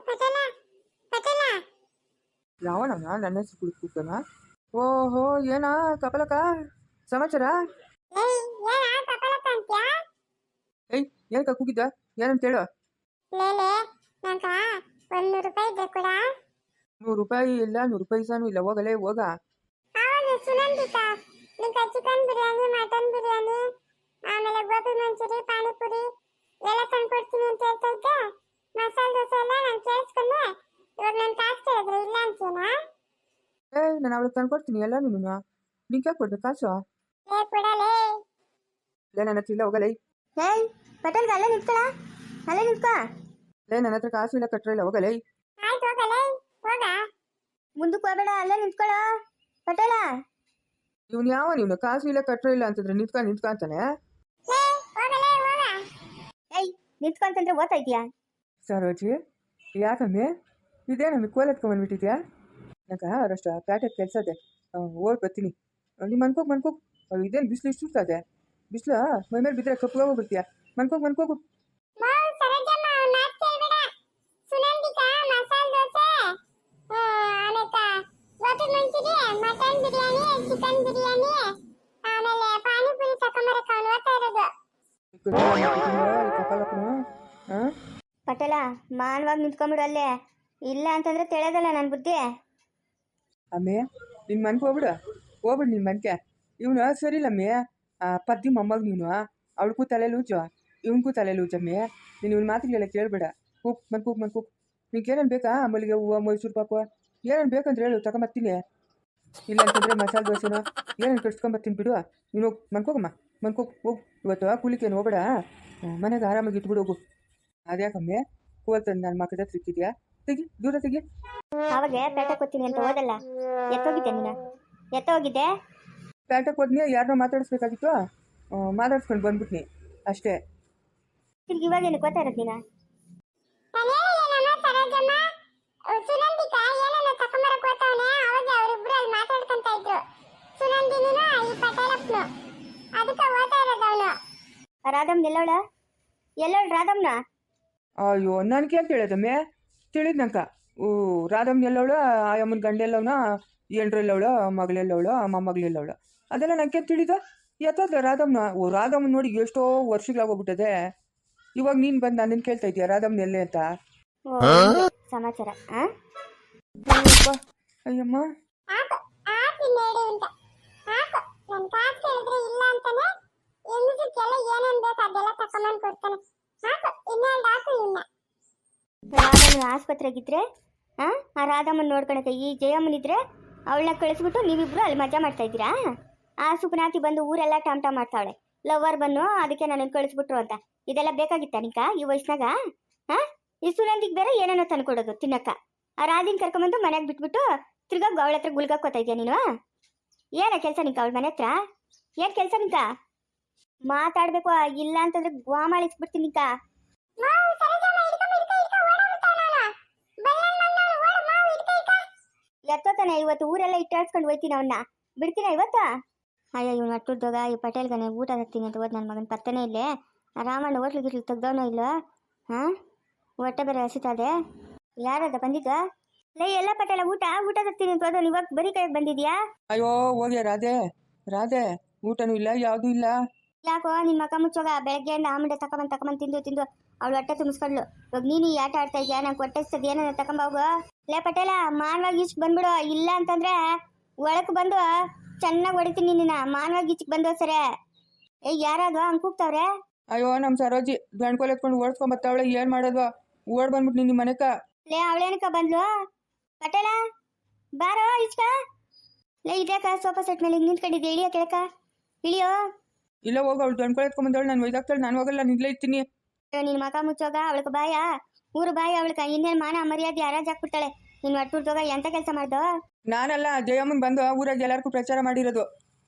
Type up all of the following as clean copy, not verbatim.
ಪಟೇಲ ಪಟೇಲ ಯಾವನವನ ನನ್ನ ಹೆಸರು ಕುಳಿತುಕನ? ಓಹೋ ಏನಾ ಕಪಲಕ ಸಮಾಚಾರ? ಏಯ್ ಏನ ಕಪಲಕ ಅಂತ್ಯಾ? ಏಯ್ ಏನಕ್ಕ ಕೂಗಿದ್ದ? ಏನಂತ ಹೇಳು. ಲೇಲೆ ನಂಕ 100 ರೂಪಾಯಿ ಬೇಕುಡ. 100 ರೂಪಾಯಿ ಇಲ್ಲ, 100 ಪೈಸಾನು ಇಲ್ಲ. ಹೋಗಲೇ ಹೋಗ. ಹೌದು ಸುನಂದಿತಾ, ನಿಂಕ ಚಿಕನ್ ಬಿರಿಯಾನಿ, ಮಟನ್ ಬಿರಿಯಾನಿ, ಆಮೇಲೆ ಗೋಬಿ ಮಂಚೂರಿ, ಪಾನಿಪುರಿ ಎಲ್ಲ ತಂದ್ಕೊಡ್ತೀನಿ ಅಂತ ಹೇಳ್ತಾ ಇದ್ದೆ. ಮಸಾಲೆ ದೋಸೆ ಎಲ್ಲ ನಾನು ಕೇಳಿಸ್ಕೊಂಡೆ. ಇವಾಗ ನನ್ನ ಕಾಸು ಕೇಳಿದ್ರೆ ಇಲ್ಲ ಅಂತೀನಾ? ಏಯ್ ನಾನು ಅವಳಿಗೆ ತಂದ್ಕೊಡ್ತೀನಿ ಎಲ್ಲ. ನೀನು ನಿಂಗೆ ಕೊಡ್ಬೇಕು ಕಾಸು? ಲೇ ಕೊಡಲೇ. ಲೇ ನನ್ನ ಹತ್ರ ಇಲ್ಲ, ಹೋಗಲೇ. ಏಯ್ ಪಟೇಲ್ಗೆ ಅಲ್ಲೇ ನಿಂತ್ಕೊಳ, ಅಲ್ಲೇ ನಿಂತ್ಕೊ. ಲೇ ನನ್ನ ಹತ್ರ ಕಾಸು ಇಲ್ಲ, ಕಟ್ರ ಇಲ್ಲ, ಹೋಗಲೇ. ಆಯ್ತು ಹೋಗಲೇ, ಹೋಗ. ಮುಂದಕ್ಕೆ ಹೋಗಬೇಡ, ಅಲ್ಲೇ ನಿಂತ್ಕೊಳ ಪಟೇಲ. ಇವನು ಯಾವ ನೀನು ಕಾಸು ಇಲ್ಲ ಕಟ್ರ ಇಲ್ಲ ಅಂತಂದ್ರೆ ನಿಂತ್ಕ ಅಂತಾನೆ. ಲೇ ಹೋಗಲೇ, ಹೋಗ. ಏಯ್ ನಿಂತ್ಕೊಂತಂದ್ರೆ ಓದ್ತಾ ಇದೀಯಾ? ಸರೋಜಿ ಯಾಕಮ್ಮೆ ಇದೇನಮ್ಮೆ ಕೋಲ್ ಎತ್ಕೊಂಡ್ಬಂದ್ಬಿಟ್ಟಿದ್ಯಾ? ನಂಗೆ ಅಷ್ಟು ಪ್ಯಾಟೆಗೆ ಕೆಲಸ ಇದೆ, ಓಡ್ ಬರ್ತೀನಿ. ನಿಮ್ಮ ಮನ್ಕೋಗ್ ಇದೇನು ಬಿಸಿಲು ಇಷ್ಟು ಸುತ್ತದೆ? ಬಿಸಿಲು ಮೈ ಮೇಲೆ ಬಿದ್ದರೆ ಕಪ್ಪು ಹೋಗ್ಬಿಡ್ತೀಯ. ಮನ್ಕೋಗು. ಮೌ ಸರೋಜಮ್ಮ ಮಾತ್ ಕೇಳ್ಬೇಡ. ಸುನಂದಿತಾ ಮಸಾಲೆ ದೋಸೆ, ಆಮೇಲೆ ಗೋಬಿ ಮಂಚೂರಿ, ಮಟನ್ ಬಿರಿಯಾನಿ, ಚಿಕನ್ ಬಿರಿಯಾನಿ, ಆಮೇಲೆ ಪಾನಿಪುರಿ ತಕೊಂಬರಕ್ಕೆ ಅವನು ಓದ್ತಾ ಇರೋದು. ಕಪಾಲಪ್ಪನು ಹಾಂ ಪಟೇಲ ಮಾನವಾಗಿ ನಿಂತ್ಕೊಂಬಿಡು ಅಲ್ಲೇ. ಇಲ್ಲ ಅಂತಂದ್ರೆ ತಿಳಿಯೋದಲ್ಲ ನನ್ನ ಬುದ್ಧಿ. ಅಮ್ಮೆ ನಿನ್ನ ಮನ್ಕೆ ಹೋಗ್ಬಿಡು ನಿನ್ನ ಮನ್ಕೆ. ಇವನು ಸರಿಲ್ಲಮ್ಮೆ, ಪದ್ದಿ ಮೊಮ್ಮಗ ನೀನು. ಅವಳಿಗೂ ತಲೆ ಲೂಜು, ಇವನಿಗೂ ತಲೆ ಲೂಜಮ್ಮೆ. ನೀನು ಇವನ ಮಾತಿಗೆಲ್ಲ ಕೇಳಬೇಡ. ಮನ್ಕೋಗ್ ನಿಂಗೇನೇನು ಬೇಕಾ? ಮಲ್ಲಿಗೆ ಹೂವು, ಮೈಸೂರು ಪಾಕು ಏನೇನು ಬೇಕಂದ್ರೆ ಹೇಳು, ತಗೊಂಬರ್ತೀನಿ. ಇಲ್ಲ ಅಂತಂದರೆ ಮಸಾಲೆ ದೋಸೆನೋ ಏನೇನು ಕಟ್ಸ್ಕೊಂಬರ್ತೀನಿ ಬಿಡು. ನೀನು ಹೋಗು. ಇವತ್ತು ಕೂಲಿಕೇನು ಹೋಗ್ಬೇಡ, ಮನೆಗೆ ಆರಾಮಾಗಿ ಇಟ್ಬಿಡು ಹೋಗು. ಅದ್ಯಾಕಮ್ಮೆ ಕೋಲ್ ತಂದು ನನ್ನ ಮಕ್ಕದ ಸಿಕ್ಕಿದ್ಯಾ? ದೂರ ತೆಗಿ. ಅವಾಗ ಪೇಟೆ ಕೊತ್ತೀನಿ ಅಂತ ಹೋದಲ್ಲ, ಎತ್ತೋಗಿದ್ದೆ ನೀನು? ಎತ್ತೋಗಿದ್ದೆ? ಪ್ಯಾಟಕ್ಕೆ ಹೋದ್ನಿ, ಯಾರನ್ನೋ ಮಾತಾಡಿಸ್ಬೇಕಾಗಿತ್ತು, ಮಾತಾಡ್ಸ್ಕೊಂಡು ಬಂದ್ಬಿಟ್ನಿ ಅಷ್ಟೇ. ತಿರ್ಗಿ ಇವಾಗೇನು ಗೊತ್ತಾ ಇರೋದು ನೀನು? ನಾನು ಹೇಳಿಲ್ಲಮ್ಮ ಸರೋಜಮ್ಮ, ಸುನಂದಿತಾ ಏನೇನೋ ತಕೊಂಬರಕ್ಕೆ ಹೋಗ್ತಾವನೆ. ಅವಾಗ ಅವರಿಬ್ರು ಅಲ್ಲಿ ಮಾತಾಡ್ಕೊಂತ ಇದ್ರು, ಸುನಂದಿನೂ ಈ ಪಟೇಲಪ್ಪನು. ಅದಕ್ಕೆ ಓದ್ತಾ ಇರೋದು ಅವನು. ರಾಧಮ್ನ ಎಲ್ಲೋಳು ರಾಧಮ್ನ? ಅಯ್ಯೋ ನನಗೆ ಕೇಳ್ತ ಹೇಳದಮ್ಮೆ, ತಿಳಿದ್ನಂಕ. ರಾಧಮ್ಮನ ಎಲ್ಲವಳು, ಆಯಮ್ಮನ ಗಂಡ ಎಲ್ಲವನ, ಎಂಡ್ರೆಲ್ಲವಳು, ಮಗಳೆಲ್ಲವಳು, ಮೊಮ್ಮಗಳೆಲ್ಲವಳು, ಅದೆಲ್ಲ ನನಗೆ ತಿಳಿದ. ಎತ್ತದ ರಾಧಮ್ಮನ. ರಾಧಮ್ಮನ ನೋಡಿ ಎಷ್ಟೋ ವರ್ಷಗಳಾಗೋಗ್ಬಿಟ್ಟದೆ. ಇವಾಗ ನೀನು ಬಂದು ನನ್ನನ್ನು ಕೇಳ್ತಾ ಇದೀಯ ರಾಧಮ್ಮನ ಎಲ್ಲೇ ಅಂತ? ಸಮಾಚಾರ ಅಯ್ಯಮ್ಮ ಆಪಿ ಮೇಡಿ ಅಂತ ಆಪು ನನ್ನ ಕಾಸು ಕೇಳಿದ್ರೆ ಇಲ್ಲ ಅಂತಾನೆ. ಹೆಂಗಸಕ್ಕೆಲ್ಲ ಏನೇನು ಬೇಕು ಅದೆಲ್ಲ ತಕೊಂಬಂದು ಕೊಡ್ತಾನೆ. ಆಪು ಇನ್ನೊಂದು ಆಪು ಇವನ್ನ. ರಾಧಮ್ಮನ ಆಸ್ಪತ್ರೆಗಿದ್ರೆ ಆ ರಾಧಮ್ಮನ ನೋಡ್ಕೊಳಕ್ಕೆ ಈ ಜಯಮ್ಮನಿದ್ರೆ ಅವಳನ್ನ ಕಳಿಸ್ಬಿಟ್ಟು ನೀವಿಬ್ರು ಅಲ್ಲಿ ಮಜಾ ಮಾಡ್ತಾ ಇದ್ದೀರಾ? ಆ ಸುಪ್ನಾತಿ ಬಂದು ಊರೆಲ್ಲ ಟಾಮ್ ಮಾಡ್ತಾವಳೆ. ಲವರ್ ಬನ್ನು ಅದಕ್ಕೆ ನನ್ನನ್ನು ಕಳಿಸ್ಬಿಟ್ರು ಅಂತ. ಇದೆಲ್ಲ ಬೇಕಾಗಿತ್ತ ನಿಂಕ ಈ ವಯಸ್ಸಿನಾಗ? ಈ ಸುನಂದಿಗೆ ಬೇರೆ ಏನೇನೋ ತಂದ್ಕೊಡೋದು ತಿನ್ನಕ್ಕ. ಆ ರಾಧಿನ ಕರ್ಕೊಂಬಂದು ಮನೆಗೆ ಬಿಟ್ಬಿಟ್ಟು ತಿರ್ಗಾ ಅವಳ ಹತ್ರ ಗುಳ್ಗಾಕೋತಾ ಇದೆಯಾ ನೀನು? ಏನ ಕೆಲಸ ನಿಂಕ ಅವಳ ಮನೆ ಹತ್ರ? ಏನು ಕೆಲಸ ನಿಂಕ? ಮಾತಾಡ್ಬೇಕು, ಇಲ್ಲ ಅಂತಂದ್ರೆ ಗ್ವಾಮಾಳಿಸ್ಬಿಡ್ತೀನಿ ನಿಂಕ. ಮಾವು ಸರೋಜಮ್ಮ ಹಿಡ್ಕ ಓಡಾಡ್ತಾನಲ್ಲ. ಬಲ್ಲನ್ ಮಂಗನವನು ಓಡು ಮಾವು ಹಿಡ್ಕ. ಎತ್ತೋತಾನೆ ಇವತ್ತು ಊರೆಲ್ಲ ಇಟ್ಟಾಡ್ಸ್ಕೊಂಡು ಹೋಯ್ತೀನಿ ಅವನ್ನ. ಬಿಡ್ತೀನ ಇವತ್ತು? ಅಯ್ಯೋ ಇವ್ನು ಅಟ್ಟುದ್ದೋಗ ಈ ಪಟೇಲ್ಗನೆ ಊಟ ತರ್ತೀನಿ ಅಂತ ಹೋದ್ ನನ್ನ ಮಗನ ಪತ್ತನೇ ಇಲ್ಲೇ. ರಾಮಣ್ಣ ಹೋಟ್ಲಿಗಿರ್ಲಿ ತೆಗ್ದವನೋ ಇಲ್ಲ. ಹೊಟ್ಟೆ ಬೇರೆ ಹಸಿತದೆ. ಯಾರದ ಬಂದಿದ್ದ? ಲೈ ಎಲ್ಲ ಪಟೇಲ ಊಟ ತರ್ತೀನಿ ಅಂತ ಹೋದವನು ಇವಾಗ ಬರೀ ಕೈಗೆ ಬಂದಿದ್ಯಾ? ಅಯ್ಯೋ ಹೋಗ್ಯ ರಾಧೆ ಊಟನೂ ಇಲ್ಲ ಯಾವುದೂ ಇಲ್ಲ. ಯಾಕೋ ನಿನ್ನ ಮಕ್ಕ ಮುಚ್ಚೋಗ ಬೆಳಗ್ಗೆಯಿಂದ ಆಮಂಡೆ ತಕೊಂಬಂದು ತಿಂದು ಅವಳು ಹೊಟ್ಟೆ ತುಂಬಿಸ್ಕೊಂಡ್ಲು. ಇವಾಗ ನೀನು ಈ ಆಟ ಆಡ್ತಾ ಇದೆಯಾ? ನಂಗೆ ಹೊಟ್ಟೆ ಹಸ್ತದ ಏನ ತಕೊಂಬೋಗು. ಲೇ ಪಟೇಲ ಮಾನವಾಗಿ ಈಚೆಗೆ ಬಂದ್ಬಿಡು. ಇಲ್ಲ ಅಂತಂದ್ರೆ ಒಳಕ್ಕೆ ಬಂದು ಚೆನ್ನಾಗಿ ಹೊಡಿತೀನಿ ನಿನ್ನ. ಮಾನವಾಗಿ ಈಚೆಗೆ ಬಂದು ಸರಿ. ಯಾರಾದ್ವಾ ಹಂಗೆ ಕೂಗ್ತಾವ್ರೆ? ಅಯ್ಯೋ ನಮ್ಮ ಸರೋಜಿ ಗಂಡ್ಕೊಲ್ ಎತ್ಕೊಂಡು ಓಡಿಸ್ಕೊಂಬತ್ತವಳೆ. ಏನು ಮಾಡೋದು? ಓಡ್ ಬಂದ್ಬಿಟ್ಟು ನಿನ್ನ ಮನೆಕ. ಲೇ ಅವಳೇನಕ್ಕ ಬಂದ್ಲು? ಪಟೇಲ ಬಾರೋ ಈಚಕ. ಲೇ ಇದ್ಯಾಕ ಸೋಫಾ ಸೆಟ್ ಮೇಲೆ ನಿಂತ್ಕೊಂಡಿದ್ದೆ? ಇಳಿಯೋ ಕೇಳಕ ಇಳಿಯೋ. ಇಲ್ಲ ಹೋಗ, ಅವಳು ಗಂಡ್ಕೊಲ್ ಎತ್ಕೊಂಬಂದವಳು. ನಾನು ಒಯ್ದಾಕ್ತಾಳೆ, ನಾನು ಹೋಗಲ್ಲ, ನಿಲ್ಲೇ ಇರ್ತೀನಿ. ನಿನ್ನ ಮಕ ಮುಚ್ಚೋಗ ಅವಳಕ್ಕೆ ಬಾಯ ಊರು ಬಾಯ ಅವಳಕ. ಇನ್ನೇನು ಮಾನ ಮರ್ಯಾದೆ ಹರಾಜ್ ಹಾಕ್ಬಿಡ್ತಾಳೆ. ನೀನು ಅಟ್ಟುರ್ದೋಗ ಎಂತ ಕೆಲಸ ಮಾಡ್ದೋ? ನಾನಲ್ಲ, ಜಯಮ್ಮನ್ ಬಂದು ಊರಾಗ ಎಲ್ಲರಿಗೂ ಪ್ರಚಾರ ಮಾಡಿರೋದು.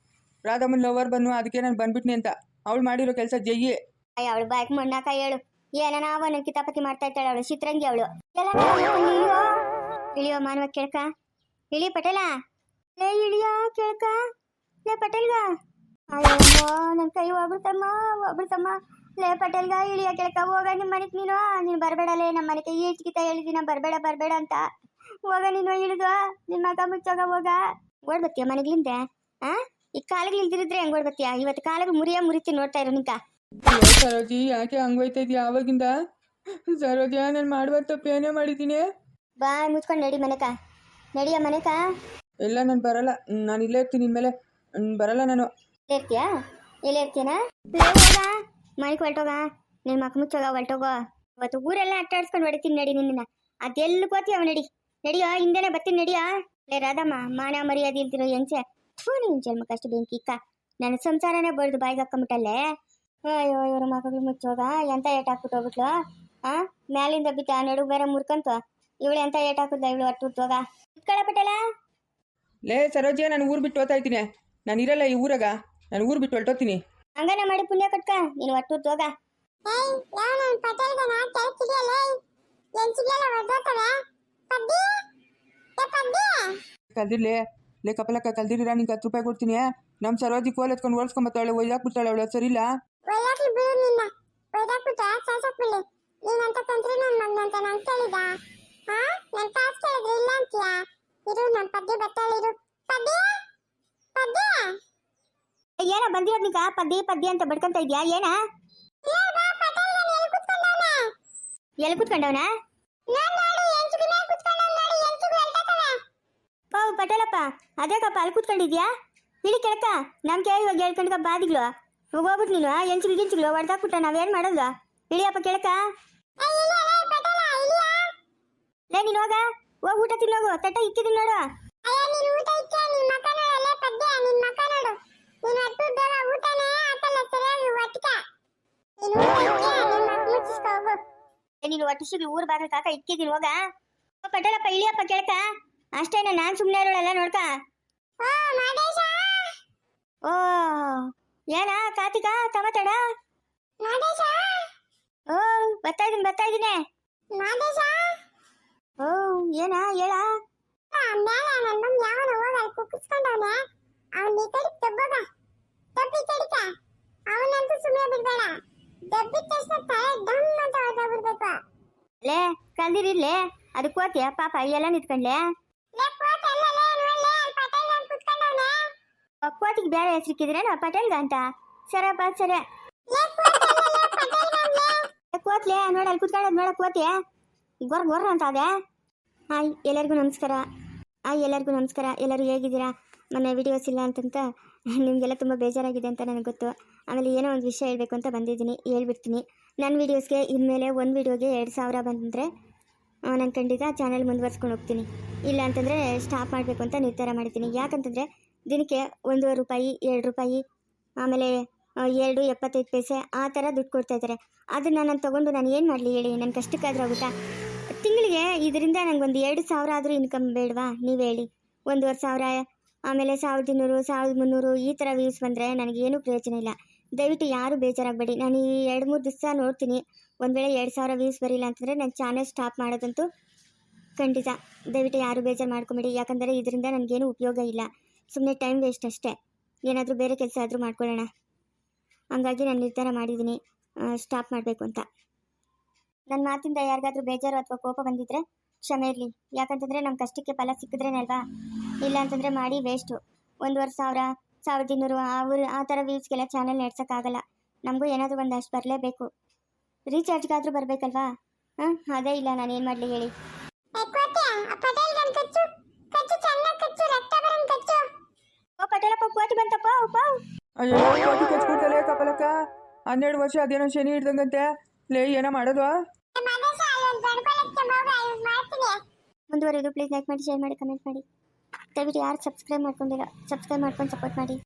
ರಾಧಮ್ಮನ್ ಲವರ್ ಬನ್ನು, ಅದಕ್ಕೆ ನಾನು ಬಂದ್ಬಿಟ್ನಿ ಅಂತ. ಅವಳು ಮಾಡಿರೋ ಕೆಲಸ ಜಯ್ಯಿ. ಅಯ್ಯ ಅವಳು ಬಾಯ್ಕ್ ಮಣ್ಣಾಕ ಹೇಳು. ಏನ ನಾವು ನನ್ನ ಕಿತಾಪತಿ ಮಾಡ್ತಾ ಇರ್ತಾಳೆ ಅವಳು. ಚಿತ್ರಂಗಿ ಅವಳು. ಇಳಿಯೋ ಮಾನವ ಕೇಳ್ಕ. ಇಳಿ ಪಟೇಲ. ಲೇ ಇಳಿಯೋ ಕೇಳ್ಕ. ಲೇ ಪಟೇಲ್ಗ. ಅಯ್ಯೋ ನನ್ನ ಕೈ ಹೋಗ್ಬಿಡ್ತಮ್ಮ. ಲೇ ಪಟೇಲ್ಗ ಇಳಿಯ ಕೆಳಕ ಹೋಗ ನಿಮ್ಮ ಮನೆಗೆ ನೀನು ಬರಬೇಡಲೇ ನಮ್ಮ ಮನೆಗೆ ಈಚ್ಗಿತ ಹೇಳಿದಿನ ಬರಬೇಡ ಅಂತ ಹೋಗ ನೀನು ಇಳಿದು ನಿಮ್ಮ ಮಗ ಮುಚ್ಚೋಗ ಹೋಗ ಓಡ್ಬತ್ತೀಯ ಮನೆಗ್ಲಿಂದ ಆ ಈ ಕಾಲಿಗೆ ಇಲ್ದಿರಿದ್ರೆ ಹೆಂಗ್ ಓಡ್ಬತ್ತೀಯ ಇವತ್ತು ಕಾಲಿಗೆ ಮುರಿತಿ ನೋಡ್ತಾ ಇರೋ ನಿಂಕ ಅಯ್ಯೋ ಸರೋಜಿ ಯಾಕೆ ಹಂಗೋಯ್ತಾ ಇದೀಯ ಆವಾಗಿಂದ ಸರೋಜ ನಾನು ಮಾಡುವ ತಪ್ಪು ಏನೇ ಮಾಡಿದ್ದೀನಿ ಬಾಯ್ ಮುಚ್ಕೊಂಡು ನಡಿಯ ಮನೆಕ ಇಲ್ಲ ನಾನು ಬರಲ್ಲ ನಾನು ಇಲ್ಲೇ ಇರ್ತೀನಿ ಇನ್ಮೇಲೆ ಬರಲ್ಲ ನಾನು ಇರ್ತೀಯಾ ಎಲ್ಲೇ ಇರ್ತೀಯನಾ ಹೋಗ ಮನೆಗೆ ಹೊಲ್ಟೋಗ ನಿನ್ನ ಮಕ್ಕ ಮುಚ್ಚೋಗ ಹೊಲ್ಟೋಗೋ ಇವತ್ತು ಊರೆಲ್ಲ ಅಟ್ಟಾಡ್ಸ್ಕೊಂಡು ಹೊಡಿತೀನಿ ನಡಿ ನಿನ್ನ ಅದೆಲ್ಲ ಕೋತೀಯವ ನಡಿಯೋ ಹಿಂದೆನೆ ಬರ್ತೀನಿ ನಡಿಯೋ ಲೇ ರಾಧಮ್ಮ ಮಾನ ಮರ್ಯಾದೆ ಇಲ್ತಿರೋ ಎಂಚೆ ಥೂ ನೀನು ಜನ್ಮಕ್ಕಷ್ಟು ಬೆಂಕಿ ಇಕ್ಕ ನನ್ನ ಸಂಸಾರನೇ ಬಳ್ದು ಬಾಯಿಗೆ ಹಾಕೊಂಬಿಟ್ಟಲ್ಲೇ ಅಯ್ಯೋ ಇವ್ರ ಮಕ್ಕಳು ಮುಚ್ಚೋಗ ಎಂತ ಏಟ್ ಹಾಕ್ಬಿಟ್ಟು ಹೋಗ್ಬಿಟ್ಲು ಮ್ಯಾಲಿಂದ ಬಿತ್ತ ನಡುಗೆ ಬೇರೆ ಮುರ್ಕಂತು ಇವಳು ಎಂತ ಏಟ್ ಹಾಕುದ್ಲ ಇವಳು ಒಟ್ಟು ಹೋಗ ಇಟ್ಕೊಳ ಪಟೇಲ ಲೇ ಸರೋಜ ನಾನು ಊರು ಬಿಟ್ಟು ಹೋಗ್ತಾ ಇದ್ದೀನಿ ನಾನು ಇರಲ್ಲ ಈ ಊರಾಗ ನಾನು ಊರು ಬಿಟ್ಟು ಹೊರಟೋಗ್ತೀನಿ ಹಂಗನ ಮಾಡಿ ಪುಣ್ಯ ಕಟ್ಕ ನೀನು ಒಟ್ಟು ಹೋಗ ಏಯ್ ಯಾವ ನನ್ನ ಪಟೇಲ್ಗನ ಕೆಳಕಿದೆಯಲ್ಲ ಎಂಚಿಗೆಲ್ಲ ಹೊಡೆದೋತವೆ ಪದ್ದಿ ಪದ್ದಿ ಕಲ್ದಿರ್ಲಿ ಲೇ ಕಪಲಕ್ಕ ಕಲ್ದಿರ ನಿಂಗೆ 10 ರೂಪಾಯಿ ಕೊಡ್ತೀನಿ ನಮ್ಮ ಸರೋಜಿ ಕೋಲ್ ಎತ್ಕೊಂಡು ಓಡಿಸ್ಕೊಂಬತ್ತಾಳೆ ಒಯ್ದಾಕ್ಬಿಡ್ತಾಳೆ ಅವಳು ಸರಿಲ್ಲ ಒಯ್ಯಾಕ್ಲಿ ಬಿಡು ನಿನ್ನ ಒಯ್ದಾಕ್ಬಿಟ್ಟ ಸಾಸಾಕ್ಬಿಡ್ಲಿ ನೀನಂತ ಕಂತ್ರಿ ನನ್ನ ಮಗನಂತ ನಾನು ಕೇಳಿದ ನನ್ನ ಕಾಸು ಕೇಳಿದ್ರೆ ಇಲ್ಲ ಅಂತೀಯ ಇರು ನನ್ನ ಪದ್ದಿ ಬರ್ತಾಳಿರು ಪದ್ದಿ ಪದ್ದಿ ಏನ ಬಂದಿರೋದ್ ನಿಂಗ ಪದ್ದಿ ಅಂತ ಬಡ್ಕಂತ ಇದ್ಯಾ ಏನ ಎಲ್ಲಿ ಕುತ್ಕೊಂಡವನ ಓ ಪಟೇಲಪ್ಪ ಅದೇಕಪ್ಪ ಅಲ್ಲಿ ಕುತ್ಕೊಂಡಿದ್ಯಾ ಇಳಿ ಕೆಳಕ ನಮ್ಗೆ ಇವಾಗ ಹೇಳ್ಕೊಂಡ್ಕ ಬಾದಿಗ್ಲು ಹೋಗ್ಬಿಟ್ಟು ನೀನು ಎಂಚಿಗಳು ಹೊಡೆದಾಕ್ಬಿಟ್ಟ ನಾವೇನ್ ಮಾಡೋದು ಇಳಿಯಪ್ಪ ಕೆಳಕ ಲೇ ನೀನು ಹೋಗ ಊಟ ತಿನ್ನೋಗು ತಟ್ಟ ಇಕ್ಕಿದ್ದೀನಿ ನೋಡು ನೀನು ಒಟ್ಟಿಸಿಗ್ಲು ಊರ್ ಬಾಗ ಕಾಕ ಇಕ್ಕಿದ್ದೀನಿ ಹೋಗ ಪಟೇಲಪ್ಪ ಇಳಿಯಪ್ಪ ಕೆಳಕ ಅಷ್ಟೇನ ನಾನ್ ಸುಮ್ಮನೆ ಇರೋಳಲ್ಲ ನೋಡ್ಕ ಓ ಏನ ಕಾರ್ತಿಕ ತಮತಡ ಓ ಬರ್ತಾ ಇದೀನಿ ಓ ಏನ ಹೇಳ ಲೇ ಕಲ್ದಿರಿರ್ಲೆ ಅದಕ್ಕೆ ಕೋತಿಯ ಪಾಪ ಎಲ್ಲ ನಿಂತ್ಕೊಂಡ್ಲೆ ಕೋತಿಗೆ ಬೇರೆ ಹೆಸರಿಕ್ಕಿದ್ರೇನ ಪಟೇಲ್ಗ ಅಂತ ಸರಪ್ಪ ಸರಿ ಕೋತ್ಲೆ ನೋಡಲ್ಲಿ ಕುತ್ಕೊಳ್ಳೋದು ನೋಡ ಕೋತಿ ಗೊರ್ರ ಅಂತ ಅದೇ ಹಾಯ್ ಎಲ್ಲರಿಗೂ ನಮಸ್ಕಾರ ಎಲ್ಲರೂ ಹೇಗಿದ್ದೀರಾ ಮೊನ್ನೆ ವಿಡಿಯೋಸ್ ಇಲ್ಲ ಅಂತಂತ ನಿಮಗೆಲ್ಲ ತುಂಬ ಬೇಜಾರಾಗಿದೆ ಅಂತ ನನಗೆ ಗೊತ್ತು ಆಮೇಲೆ ಏನೋ ಒಂದು ವಿಷಯ ಹೇಳಬೇಕು ಅಂತ ಬಂದಿದ್ದೀನಿ ಹೇಳ್ಬಿಡ್ತೀನಿ ನನ್ನ ವೀಡಿಯೋಸ್ಗೆ ಇನ್ಮೇಲೆ ಒಂದು ವೀಡಿಯೋಗೆ 2000 ಬಂದರೆ ನಾನು ಖಂಡಿತ ಚಾನಲ್ ಮುಂದುವರ್ಸ್ಕೊಂಡು ಹೋಗ್ತೀನಿ ಇಲ್ಲ ಅಂತಂದರೆ ಸ್ಟಾಪ್ ಮಾಡಬೇಕು ಅಂತ ನಿರ್ಧಾರ ಮಾಡ್ತೀನಿ ಯಾಕಂತಂದರೆ ದಿನಕ್ಕೆ 1 ರೂಪಾಯಿ 2 ರೂಪಾಯಿ ಆಮೇಲೆ 2.75 ಆ ಥರ ದುಡ್ಡು ಕೊಡ್ತಾಯಿದ್ದಾರೆ ಅದನ್ನು ನಾನು ತೊಗೊಂಡು ನಾನು ಏನು ಮಾಡಲಿ ಹೇಳಿ ನನ್ನ ಕಷ್ಟಕ್ಕಾದ್ರೂ ಆಗುತ್ತಾ ತಿಂಗಳಿಗೆ ಇದರಿಂದ ನನಗೊಂದು 2000 ಆದರೂ ಇನ್ಕಮ್ ಬೇಡವಾ ನೀವು ಹೇಳಿ 1500 ಆಮೇಲೆ 1200 1300 ಈ ಥರ ವ್ಯೂಸ್ ಬಂದರೆ ನನಗೇನು ಪ್ರಯೋಜನ ಇಲ್ಲ ದಯವಿಟ್ಟು ಯಾರು ಬೇಜಾರಾಗಬೇಡಿ ನಾನು ಈ 2-3 ದಿವಸ ನೋಡ್ತೀನಿ ಒಂದು ವೇಳೆ 2000 ವ್ಯೂಸ್ ಬರಿಲ್ಲ ಅಂತಂದರೆ ನನ್ನ ಚಾನಲ್ ಸ್ಟಾಪ್ ಮಾಡೋದಂತೂ ಖಂಡಿತ ದಯವಿಟ್ಟು ಯಾರು ಬೇಜಾರು ಮಾಡ್ಕೊಂಬೇಡಿ ಯಾಕಂದರೆ ಇದರಿಂದ ನನಗೇನು ಉಪಯೋಗ ಇಲ್ಲ ಸುಮ್ಮನೆ ಟೈಮ್ ವೇಸ್ಟ್ ಅಷ್ಟೇ ಏನಾದರೂ ಬೇರೆ ಕೆಲಸ ಆದರೂ ಮಾಡ್ಕೊಳ್ಳೋಣ ಹಂಗಾಗಿ ನಾನು ನಿರ್ಧಾರ ಮಾಡಿದ್ದೀನಿ ಸ್ಟಾಪ್ ಮಾಡಬೇಕು ಅಂತ ನನ್ನ ಮಾತಿಂದ ಯಾರಿಗಾದ್ರೂ ಬೇಜಾರು ಅಥವಾ ಕೋಪ ಬಂದಿದ್ದರೆ ಕ್ಷಮೆ ಇರಲಿ ಯಾಕಂತಂದರೆ ನಮ್ಮ ಕಷ್ಟಕ್ಕೆ ಫಲ ಸಿಕ್ಕಿದ್ರೇನಲ್ವಾ ಇಲ್ಲ ಅಂತಂದರೆ ಮಾಡಿ ವೇಸ್ಟು 1500 1200 ಆ ಥರ ವ್ಯೂಸ್ಗೆಲ್ಲ ಚಾನಲ್ ನಡೆಸೋಕ್ಕಾಗಲ್ಲ ನಮಗೂ ಏನಾದರೂ ಒಂದಷ್ಟು ಬರಲೇಬೇಕು ರೀಚಾರ್ಜ್ಗಾದರೂ ಬರಬೇಕಲ್ವಾ ಅದೇ ಇಲ್ಲ ನಾನು ಏನು ಮಾಡಲಿ ಹೇಳಿ ಓ ಪಟೇಲಪ್ಪ ಕೋತಿ ಬಂತಪ್ಪ ಅಯ್ಯೋ ಕೋತಿ ಕಚ್ಬಿಡ್ತಲೇ ಕಪಲಕ್ಕ 12 ವರ್ಷ ಅದೇನೋ ಶನಿ ಹಿಡ್ದಂಗಂತೆ ಲೇ ಏನೋ ಮಾಡೋದು ಮುಂದುವರೆದು ಪ್ಲೀಸ್ ಲೈಕ್ ಮಾಡಿ ಶೇರ್ ಮಾಡಿ ಕಮೆಂಟ್ ಮಾಡಿ ದಯವಿಟ್ಟು ಯಾರು ಸಬ್ಸ್ಕ್ರೈಬ್ ಮಾಡ್ಕೊಂಡಿಲ್ಲ ಸಬ್ಸ್ಕ್ರೈಬ್ ಮಾಡ್ಕೊಂಡು ಸಪೋರ್ಟ್ ಮಾಡಿ